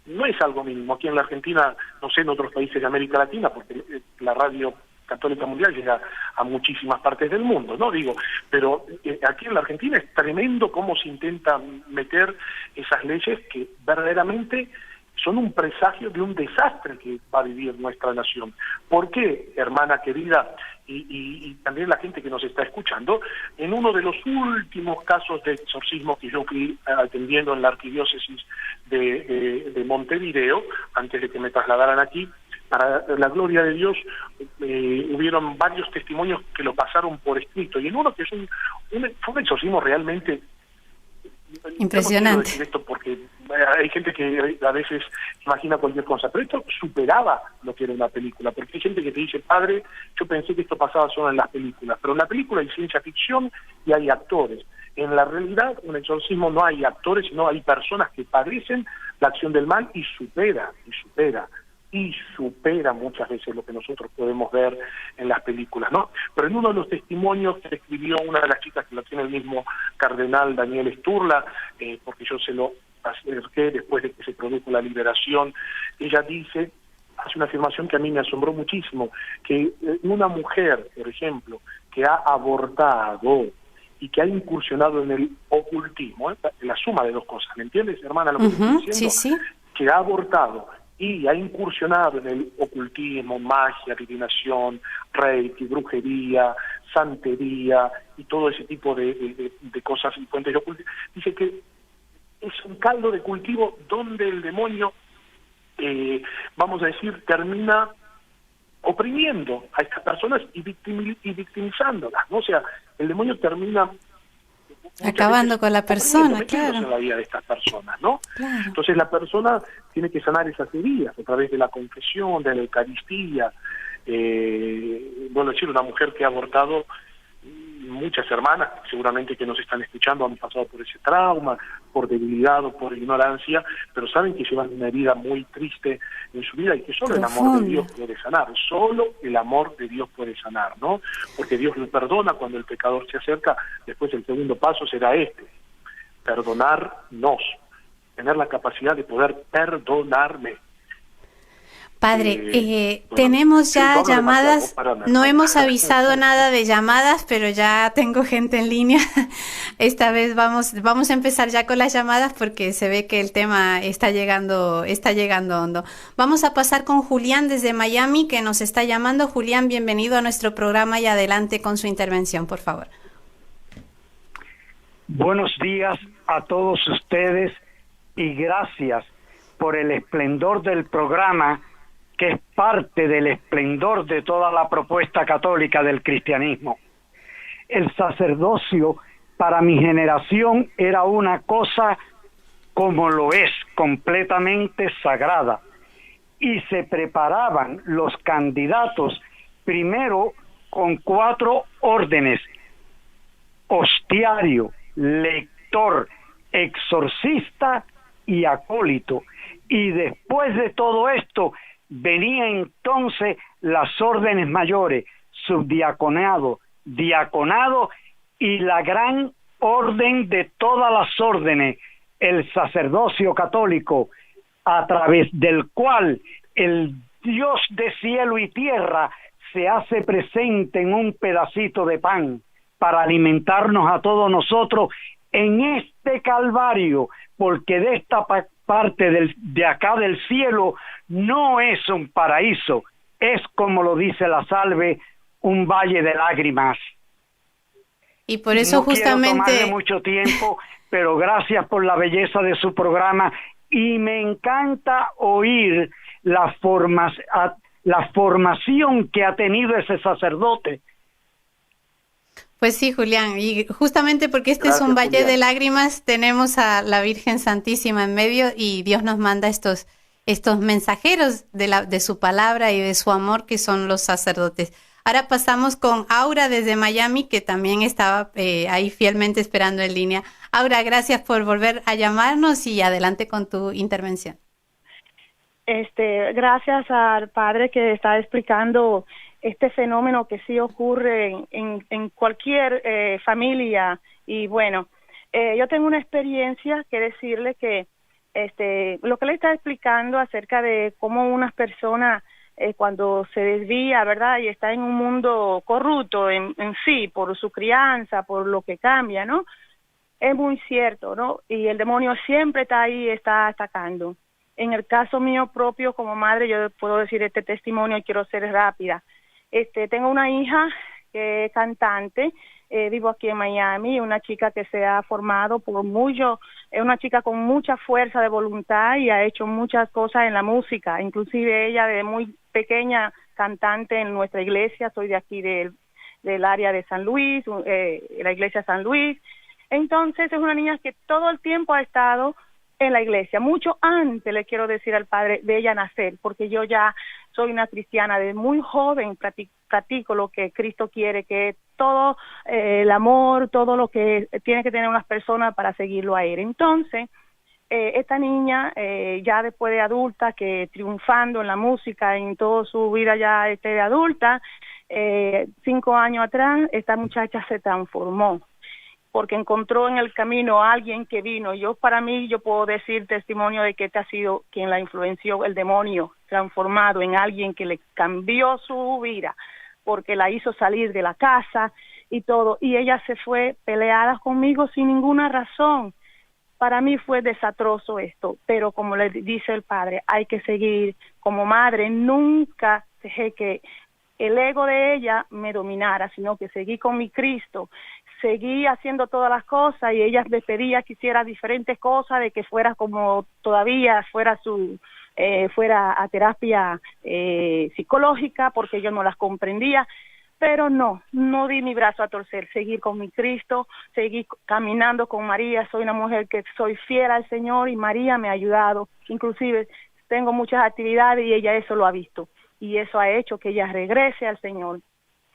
S3: no es algo mínimo. Aquí en la Argentina, no sé, en otros países de América Latina, porque la Radio Católica Mundial llega a muchísimas partes del mundo, ¿no? Digo, pero aquí en la Argentina es tremendo cómo se intenta meter esas leyes que verdaderamente son un presagio de un desastre que va a vivir nuestra nación. ¿Por qué, hermana querida, y también la gente que nos está escuchando? En uno de los últimos casos de exorcismo que yo fui atendiendo en la arquidiócesis de Montevideo, antes de que me trasladaran aquí, para la gloria de Dios, hubieron varios testimonios que lo pasaron por escrito, y en uno que es fue un exorcismo realmente
S2: impresionante.
S3: No quiero decir esto porque hay gente que a veces imagina cualquier cosa, pero esto superaba lo que era una película, porque hay gente que te dice, padre, yo pensé que esto pasaba solo en las películas, pero en la película hay ciencia ficción y hay actores. En la realidad, un exorcismo no hay actores, sino hay personas que padecen la acción del mal y supera muchas veces lo que nosotros podemos ver en las películas, ¿no? Pero en uno de los testimonios que escribió una de las chicas, que lo tiene el mismo cardenal Daniel Sturla, porque yo se lo acerqué después de que se produjo la liberación, ella hace una afirmación que a mí me asombró muchísimo, que una mujer, por ejemplo, que ha abortado y que ha incursionado en el ocultismo, la suma de dos cosas, ¿me entiendes, hermana, lo que estoy diciendo?
S2: Sí, sí.
S3: Que ha abortado y ha incursionado en el ocultismo, magia, adivinación, reiki, brujería, santería y todo ese tipo de cosas y fuentes de ocultismo. Dice que es un caldo de cultivo donde el demonio, vamos a decir, termina oprimiendo a estas personas y victimizándolas, ¿no? O sea, el demonio termina
S2: acabando con la persona, claro,
S3: en la vida de estas personas, ¿no?
S2: Claro.
S3: Entonces la persona tiene que sanar esas heridas a través de la confesión, de la Eucaristía. Bueno, decir, una mujer que ha abortado, muchas hermanas seguramente que nos están escuchando han pasado por ese trauma, por debilidad o por ignorancia, pero saben que llevan una herida muy triste en su vida y que solo el amor de Dios puede sanar, solo el amor de Dios puede sanar, ¿no? Porque Dios le perdona cuando el pecador se acerca. Después el segundo paso será perdonarnos, tener la capacidad de poder perdonarme.
S2: Padre, tenemos ya llamadas, no hemos avisado nada de llamadas, pero ya tengo gente en línea. Esta vez vamos a empezar ya con las llamadas porque se ve que el tema está llegando hondo. Vamos a pasar con Julián desde Miami, que nos está llamando. Julián, bienvenido a nuestro programa y adelante con su intervención, por favor.
S4: Buenos días a todos ustedes y gracias por el esplendor del programa, que es parte del esplendor de toda la propuesta católica del cristianismo. El sacerdocio para mi generación era una cosa como lo es, completamente sagrada. Y se preparaban los candidatos primero con 4 órdenes: hostiario, lector, exorcista y acólito. Y después de todo esto venía entonces las órdenes mayores, subdiaconado, diaconado y la gran orden de todas las órdenes, el sacerdocio católico, a través del cual el Dios de cielo y tierra se hace presente en un pedacito de pan para alimentarnos a todos nosotros en este Calvario, porque de esta parte de acá del cielo no es un paraíso, es, como lo dice la salve, un valle de lágrimas.
S2: Y por eso
S4: no
S2: justamente
S4: quiero tomarle mucho tiempo, pero gracias por la belleza de su programa y me encanta oír la formación que ha tenido ese sacerdote.
S2: Pues sí, Julián, y justamente porque es un valle Julián de lágrimas, tenemos a la Virgen Santísima en medio y Dios nos manda estos mensajeros de su palabra y de su amor, que son los sacerdotes. Ahora pasamos con Aura desde Miami, que también estaba ahí fielmente esperando en línea. Aura, gracias por volver a llamarnos y adelante con tu intervención.
S5: Gracias al padre que está explicando este fenómeno que sí ocurre en cualquier familia. Y bueno, yo tengo una experiencia que decirle que lo que le está explicando acerca de cómo unas personas cuando se desvía, ¿verdad? Y está en un mundo corrupto en sí, por su crianza, por lo que cambia, ¿no? Es muy cierto, ¿no? Y el demonio siempre está ahí, está atacando. En el caso mío propio como madre, yo puedo decir este testimonio y quiero ser rápida. Tengo una hija que es cantante, vivo aquí en Miami, una chica que se ha formado por mucho, es una chica con mucha fuerza de voluntad y ha hecho muchas cosas en la música, inclusive ella de muy pequeña cantante en nuestra iglesia, soy de aquí del área de San Luis, la iglesia San Luis. Entonces es una niña que todo el tiempo ha estado en la iglesia, mucho antes, le quiero decir al padre, de ella nacer, porque yo ya soy una cristiana de muy joven, practico lo que Cristo quiere, que es todo el amor, todo lo que tiene que tener unas personas para seguirlo a él. Entonces, esta niña, ya después de adulta, que triunfando en la música, en toda su vida ya de adulta, 5 años atrás, esta muchacha se transformó, porque encontró en el camino a alguien que vino. Yo puedo decir testimonio de que este ha sido quien la influenció, el demonio, transformado en alguien que le cambió su vida, porque la hizo salir de la casa y todo, y ella se fue peleada conmigo sin ninguna razón. Para mí fue desastroso esto, pero como le dice el padre, hay que seguir. Como madre, nunca dejé que el ego de ella me dominara, sino que seguí con mi Cristo, seguí haciendo todas las cosas, y ella me pedía que hiciera diferentes cosas, de que fuera como todavía fuera fuera a terapia psicológica, porque yo no las comprendía, pero no di mi brazo a torcer, seguir con mi Cristo, seguir caminando con María. Soy una mujer que soy fiel al Señor, y María me ha ayudado, inclusive tengo muchas actividades y ella eso lo ha visto, y eso ha hecho que ella regrese al Señor.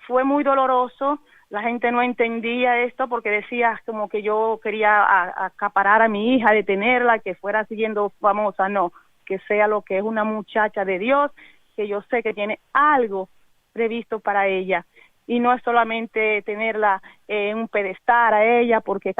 S5: Fue muy doloroso, la gente no entendía esto porque decía como que yo quería acaparar a mi hija, detenerla, que fuera siguiendo famosa. No, que sea lo que es, una muchacha de Dios, que yo sé que tiene algo previsto para ella, y no es solamente tenerla en un pedestal a ella porque es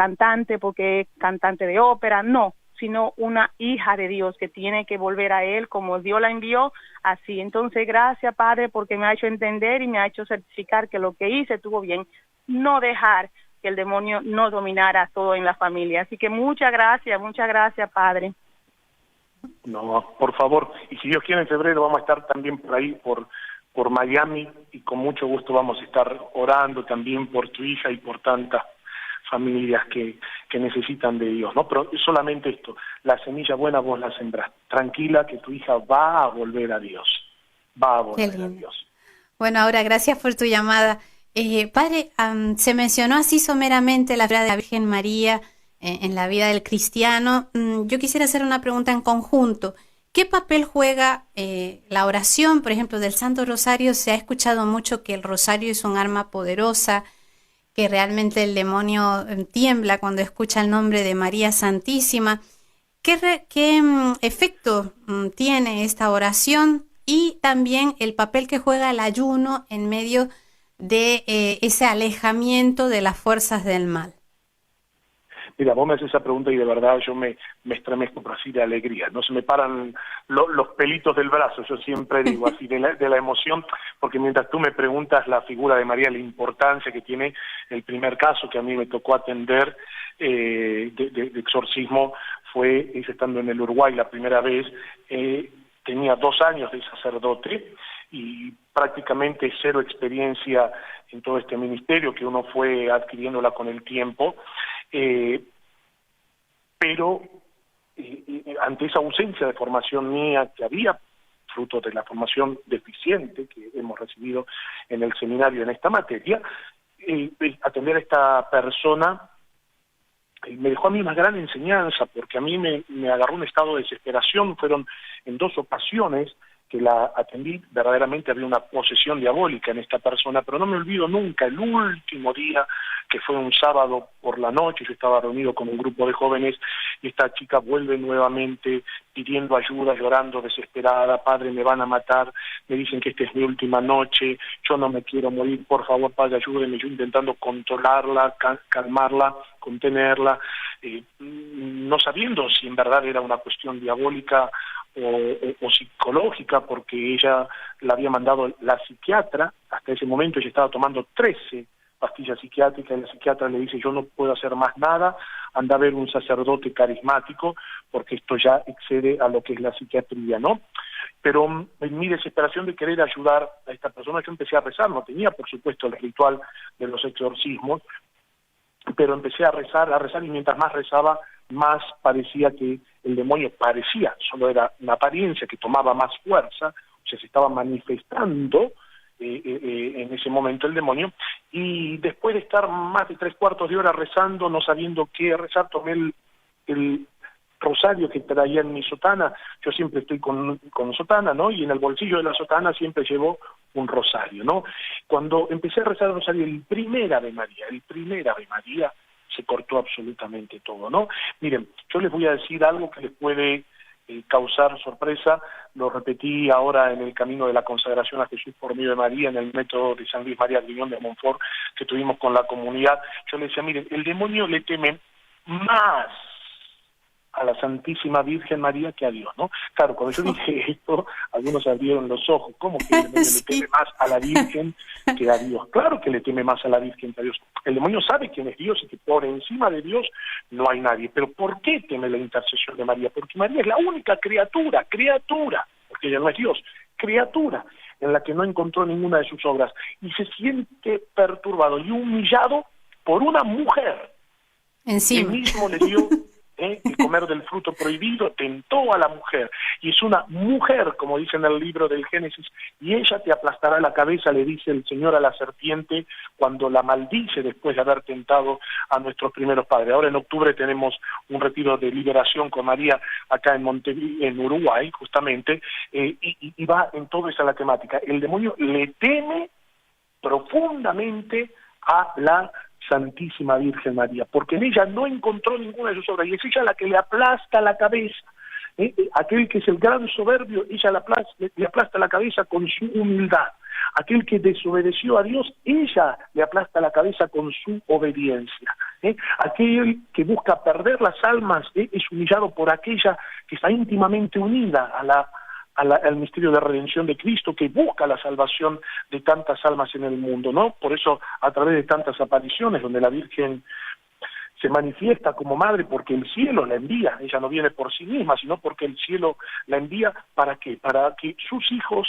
S5: cantante de ópera, no, sino una hija de Dios que tiene que volver a Él como Dios la envió, así. Entonces, gracias, Padre, porque me ha hecho entender y me ha hecho certificar que lo que hice estuvo bien, no dejar que el demonio no dominara todo en la familia. Así que muchas gracias, Padre.
S3: No, por favor, y si Dios quiere, en febrero vamos a estar también por ahí, por Miami, y con mucho gusto vamos a estar orando también por tu hija y por tantas familias que necesitan de Dios, ¿no? Pero solamente esto, la semilla buena vos la sembrás. Tranquila, que tu hija va a volver a Dios. Va a volver a Dios.
S2: Bueno, ahora gracias por tu llamada. Padre, se mencionó así someramente la figura de la Virgen María en la vida del cristiano. Yo quisiera hacer una pregunta en conjunto. ¿Qué papel juega la oración, por ejemplo, del Santo Rosario? Se ha escuchado mucho que el Rosario es un arma poderosa, que realmente el demonio tiembla cuando escucha el nombre de María Santísima. ¿Qué efecto tiene esta oración? Y también el papel que juega el ayuno en medio de ese alejamiento de las fuerzas del mal.
S3: Mira, vos me haces esa pregunta y de verdad yo me estremezco por así de alegría. No se me paran los pelitos del brazo, yo siempre digo así, de la emoción, porque mientras tú me preguntas la figura de María, la importancia que tiene, el primer caso que a mí me tocó atender de exorcismo fue estando en el Uruguay la primera vez. Tenía 2 años de sacerdote y prácticamente 0 experiencia en todo este ministerio, que uno fue adquiriéndola con el tiempo. Pero ante esa ausencia de formación mía que había, fruto de la formación deficiente que hemos recibido en el seminario en esta materia, atender a esta persona me dejó a mí una gran enseñanza, porque a mí me agarró un estado de desesperación. Fueron en 2 ocasiones que la atendí, verdaderamente había una posesión diabólica en esta persona, pero no me olvido nunca el último día, que fue un sábado por la noche. Yo estaba reunido con un grupo de jóvenes y esta chica vuelve nuevamente pidiendo ayuda, llorando, desesperada: padre, me van a matar, me dicen que esta es mi última noche, yo no me quiero morir, por favor, padre, ayúdeme. Yo intentando controlarla, calmarla, contenerla, no sabiendo si en verdad era una cuestión diabólica o psicológica, porque ella la había mandado la psiquiatra. Hasta ese momento ella estaba tomando 13 pastillas psiquiátricas, y la psiquiatra le dice: yo no puedo hacer más nada, anda a ver un sacerdote carismático, porque esto ya excede a lo que es la psiquiatría, ¿no? Pero en mi desesperación de querer ayudar a esta persona, yo empecé a rezar. No tenía, por supuesto, el ritual de los exorcismos, pero empecé a rezar, y mientras más rezaba, más parecía que el demonio solo era una apariencia que tomaba más fuerza. O se estaba manifestando en ese momento el demonio, y después de estar más de 3/4 de hora rezando, no sabiendo qué rezar, tomé el rosario que traía en mi sotana. Yo siempre estoy con sotana, ¿no? Y en el bolsillo de la sotana siempre llevo un rosario, ¿no? Cuando empecé a rezar el rosario, el primer Ave María, se cortó absolutamente todo, ¿no? Miren, yo les voy a decir algo que les puede causar sorpresa. Lo repetí ahora en el camino de la consagración a Jesús por medio de María, en el método de San Luis María Griñón de Montfort que tuvimos con la comunidad. Yo le decía, miren, el demonio le teme más a la Santísima Virgen María que a Dios, ¿no? Claro, cuando yo dije esto, algunos abrieron los ojos. ¿Cómo que el demonio le teme más a la Virgen que a Dios? Claro que le teme más a la Virgen que a Dios. El demonio sabe quién es Dios y que por encima de Dios no hay nadie. Pero ¿por qué teme la intercesión de María? Porque María es la única criatura, porque ella no es Dios, criatura, en la que no encontró ninguna de sus obras, y se siente perturbado y humillado por una mujer.
S2: Encima.
S3: Él mismo le dio de comer del fruto prohibido, tentó a la mujer, y es una mujer, como dice en el libro del Génesis, y ella te aplastará la cabeza, le dice el Señor a la serpiente cuando la maldice después de haber tentado a nuestros primeros padres. Ahora en octubre tenemos un retiro de liberación con María acá en Uruguay, justamente, y va en todo esa la temática. El demonio le teme profundamente a la Santísima Virgen María, porque en ella no encontró ninguna de sus obras, y es ella la que le aplasta la cabeza. Aquel que es el gran soberbio, ella le aplasta la cabeza con su humildad. Aquel que desobedeció a Dios, ella le aplasta la cabeza con su obediencia. Aquel que busca perder las almas, es humillado por aquella que está íntimamente unida al misterio de redención de Cristo, que busca la salvación de tantas almas en el mundo, ¿no? Por eso, a través de tantas apariciones donde la Virgen se manifiesta como madre, porque el cielo la envía, ella no viene por sí misma, sino porque el cielo la envía, ¿para qué? Para que sus hijos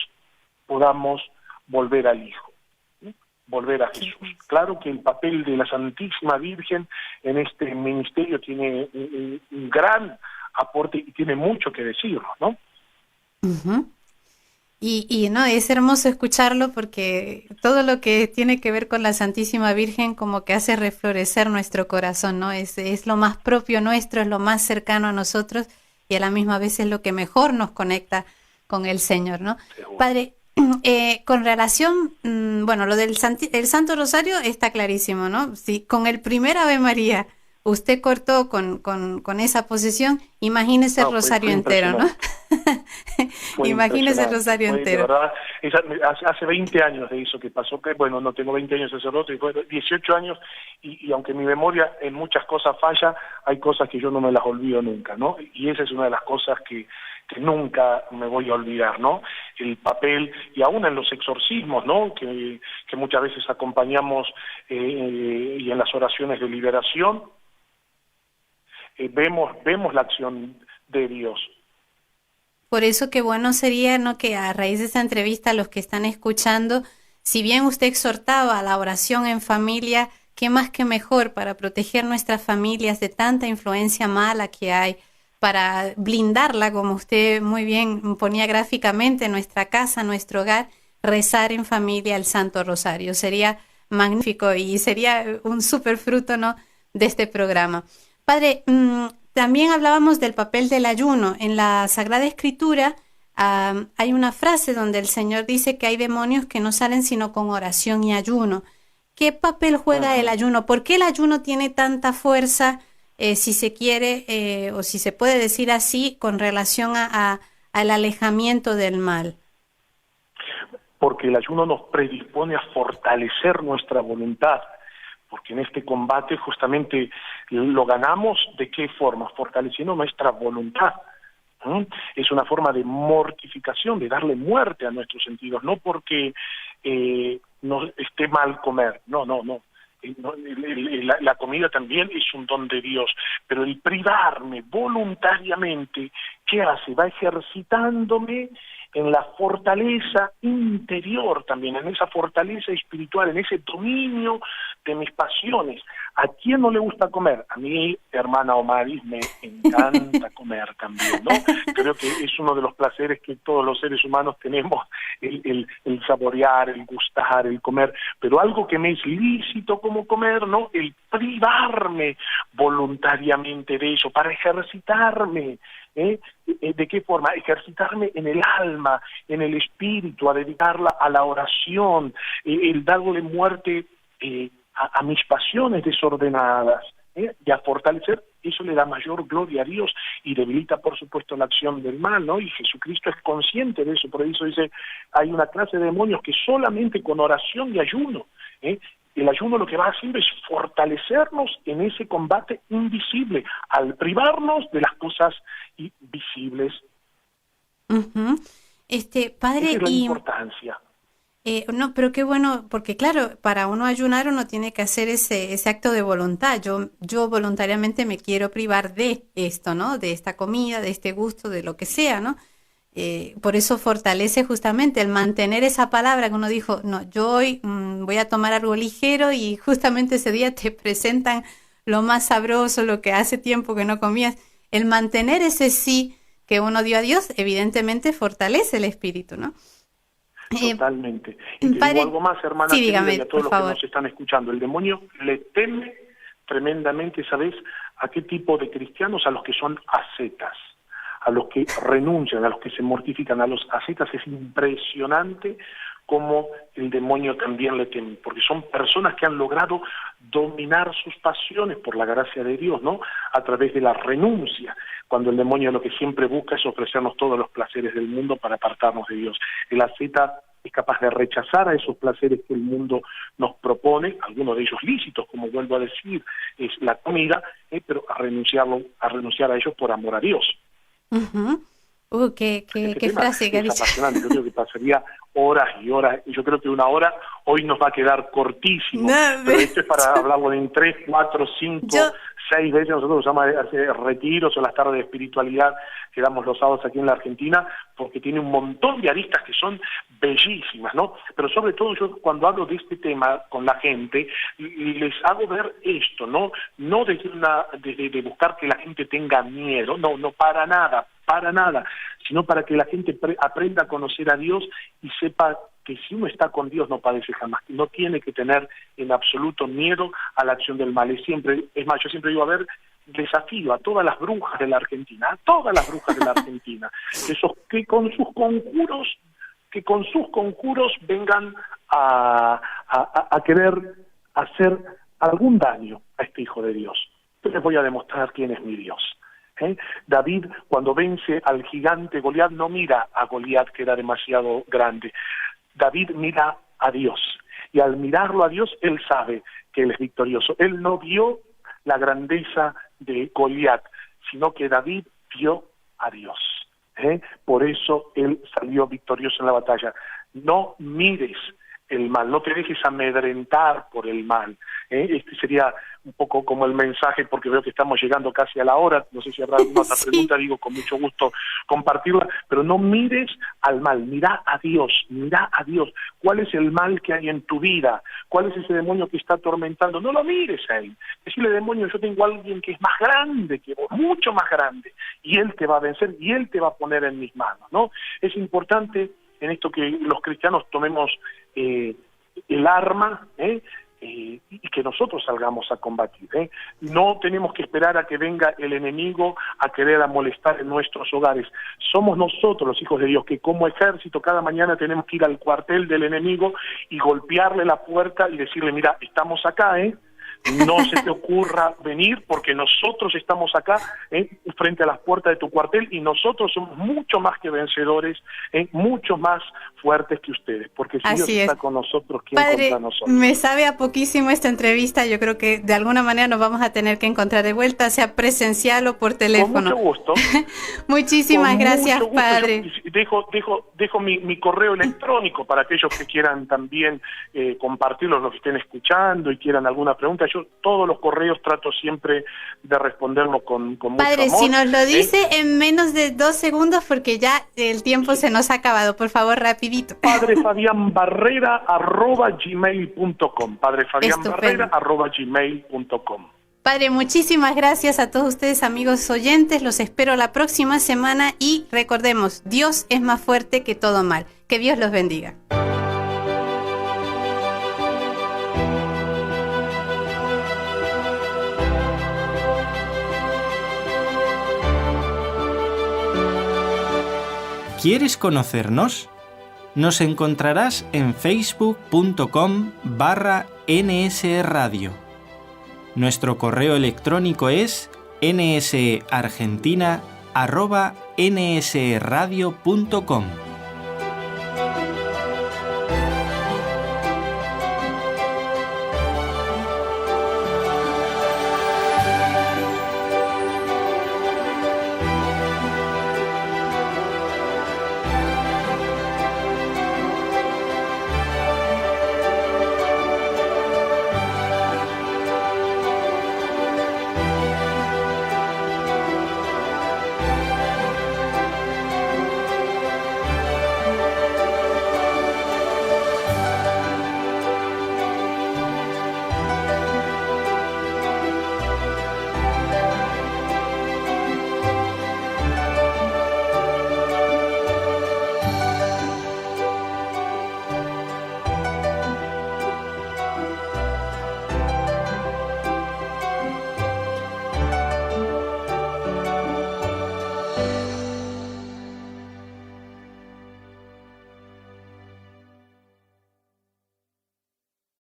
S3: podamos volver al Hijo, ¿sí? Volver a Jesús. Claro que el papel de la Santísima Virgen en este ministerio tiene un gran aporte y tiene mucho que decirnos, ¿no?
S2: Uh-huh. Y no, es hermoso escucharlo porque todo lo que tiene que ver con la Santísima Virgen como que hace reflorecer nuestro corazón, ¿no? Es lo más propio nuestro, es lo más cercano a nosotros y a la misma vez es lo que mejor nos conecta con el Señor, ¿no? Padre, con relación, bueno, lo del el Santo Rosario está clarísimo, ¿no? Si con el primer Ave María usted cortó con esa posición, imagínese el rosario entero, ¿no? Imagínese el rosario entero.
S3: De verdad, hace 20 años de eso que pasó, que bueno, no tengo 20 años de sacerdote, fue 18 años, y aunque mi memoria en muchas cosas falla, hay cosas que yo no me las olvido nunca, ¿no? Y esa es una de las cosas que nunca me voy a olvidar, ¿no? El papel, y aún en los exorcismos, ¿no? Que muchas veces acompañamos y en las oraciones de liberación, vemos la acción de Dios.
S2: Por eso qué bueno sería, ¿no?, que a raíz de esta entrevista los que están escuchando, si bien usted exhortaba a la oración en familia, qué más que mejor para proteger nuestras familias de tanta influencia mala que hay, para blindarla, como usted muy bien ponía gráficamente, nuestra casa, nuestro hogar, rezar en familia el Santo Rosario. Sería magnífico y sería un súper fruto, ¿no?, de este programa. Padre, también hablábamos del papel del ayuno. En la Sagrada Escritura hay una frase donde el Señor dice que hay demonios que no salen sino con oración y ayuno. ¿Qué papel juega el ayuno? ¿Por qué el ayuno tiene tanta fuerza, si se quiere, o si se puede decir así, con relación al alejamiento del mal?
S3: Porque el ayuno nos predispone a fortalecer nuestra voluntad, porque en este combate justamente lo ganamos ¿de qué forma? Fortaleciendo nuestra voluntad. Es una forma de mortificación, de darle muerte a nuestros sentidos, no porque no esté mal comer, no. La comida también es un don de Dios, pero el privarme voluntariamente, ¿qué hace? Va ejercitándome en la fortaleza interior también, en esa fortaleza espiritual, en ese dominio de mis pasiones. ¿A quién no le gusta comer? A mí, hermana Omaris, me encanta comer también, ¿no? Creo que es uno de los placeres que todos los seres humanos tenemos, el saborear, el gustar, el comer, pero algo que me es lícito como comer, ¿no? El privarme voluntariamente de eso, para ejercitarme. ¿De qué forma? Ejercitarme en el alma, en el espíritu, a dedicarla a la oración, el darle muerte a mis pasiones desordenadas, y a fortalecer, eso le da mayor gloria a Dios y debilita, por supuesto, la acción del mal, ¿no? Y Jesucristo es consciente de eso, por eso dice, hay una clase de demonios que solamente con oración y ayuno, el ayuno lo que va haciendo es fortalecernos en ese combate invisible, al privarnos de las cosas visibles.
S2: Uh-huh. Padre,
S3: esa es la importancia.
S2: No, pero qué bueno, porque claro, para uno ayunar uno tiene que hacer ese acto de voluntad. Yo voluntariamente me quiero privar de esto, ¿no? De esta comida, de este gusto, de lo que sea, ¿no? Por eso fortalece justamente el mantener esa palabra que uno dijo, no, yo hoy voy a tomar algo ligero, y justamente ese día te presentan lo más sabroso, lo que hace tiempo que no comías. El mantener ese sí que uno dio a Dios, evidentemente fortalece el espíritu, ¿no?
S3: Totalmente. Y te digo algo más, hermana,
S2: sí, dígame,
S3: y a todos los
S2: favor.
S3: que nos están escuchando. El demonio le teme tremendamente, ¿sabes? ¿A qué tipo de cristianos? A los que son ascetas, a los que renuncian, a los que se mortifican. A los ascetas es impresionante cómo el demonio también le teme, porque son personas que han logrado dominar sus pasiones por la gracia de Dios, ¿no? A través de la renuncia, cuando el demonio lo que siempre busca es ofrecernos todos los placeres del mundo para apartarnos de Dios. El asceta es capaz de rechazar a esos placeres que el mundo nos propone, algunos de ellos lícitos, como vuelvo a decir, es la comida, pero a renunciar a ellos por amor a Dios.
S2: Uh-huh. Qué frase que ha dicho.
S3: Es apasionante. Yo creo que pasaría horas y horas. Yo creo que una hora hoy nos va a quedar cortísimo. Pero esto es para hablarlo en 3, 4, 5, 6 veces. Nosotros usamos retiros o las tardes de espiritualidad que damos los sábados aquí en la Argentina, porque tiene un montón de aristas que son bellísimas, ¿no? Pero sobre todo yo cuando hablo de este tema con la gente, les hago ver esto, ¿no? No desde de buscar que la gente tenga miedo, no, para nada, sino para que la gente aprenda a conocer a Dios y sepa que si uno está con Dios no padece jamás, no tiene que tener en absoluto miedo a la acción del mal. Es más, yo siempre digo, a ver, desafío a todas las brujas de la Argentina, que con sus conjuros vengan a querer hacer algún daño a este hijo de Dios. Yo les voy a demostrar quién es mi Dios. David, cuando vence al gigante Goliat, no mira a Goliat, que era demasiado grande. David mira a Dios, y al mirarlo a Dios, él sabe que él es victorioso. Él no vio la grandeza de Goliat, sino que David vio a Dios. Por eso él salió victorioso en la batalla. No mires el mal, no te dejes amedrentar por el mal. Este sería un poco como el mensaje, porque veo que estamos llegando casi a la hora, no sé si habrá alguna otra pregunta, digo con mucho gusto compartirla, pero no mires al mal, mira a Dios. ¿Cuál es el mal que hay en tu vida? ¿Cuál es ese demonio que está atormentando? No lo mires a él, decirle, demonio, yo tengo a alguien que es más grande que vos, mucho más grande, y él te va a vencer, y él te va a poner en mis manos, ¿no? Es importante en esto que los cristianos tomemos el arma, y que nosotros salgamos a combatir. No tenemos que esperar a que venga el enemigo a querer molestar en nuestros hogares. Somos nosotros, los hijos de Dios, que como ejército cada mañana tenemos que ir al cuartel del enemigo y golpearle la puerta y decirle, mira, estamos acá, no se te ocurra venir, porque nosotros estamos acá frente a las puertas de tu cuartel, y nosotros somos mucho más que vencedores, mucho más fuertes que ustedes, porque si Dios está con nosotros, ¿quién contra nosotros?
S2: Me sabe a poquísimo esta entrevista. Yo creo que de alguna manera nos vamos a tener que encontrar de vuelta, sea presencial o por teléfono.
S3: Con mucho gusto.
S2: Muchísimas gracias,
S3: mucho gusto.
S2: padre.
S3: dejo mi correo electrónico para aquellos que quieran también compartirlos, los que estén escuchando y quieran alguna pregunta. Yo todos los correos trato siempre de responderlos con mucho
S2: Padre,
S3: amor.
S2: si nos lo dice en menos de 2 segundos, porque ya el tiempo se nos ha acabado. Por favor, rapidito.
S3: padrefabianbarrera@gmail.com. padrefabianbarrera@gmail.com.
S2: Padre, muchísimas gracias a todos ustedes, amigos oyentes. Los espero la próxima semana y recordemos, Dios es más fuerte que todo mal. Que Dios los bendiga.
S1: ¿Quieres conocernos? Nos encontrarás en facebook.com/nsradio. Nuestro correo electrónico es nsargentina@nsradio.com.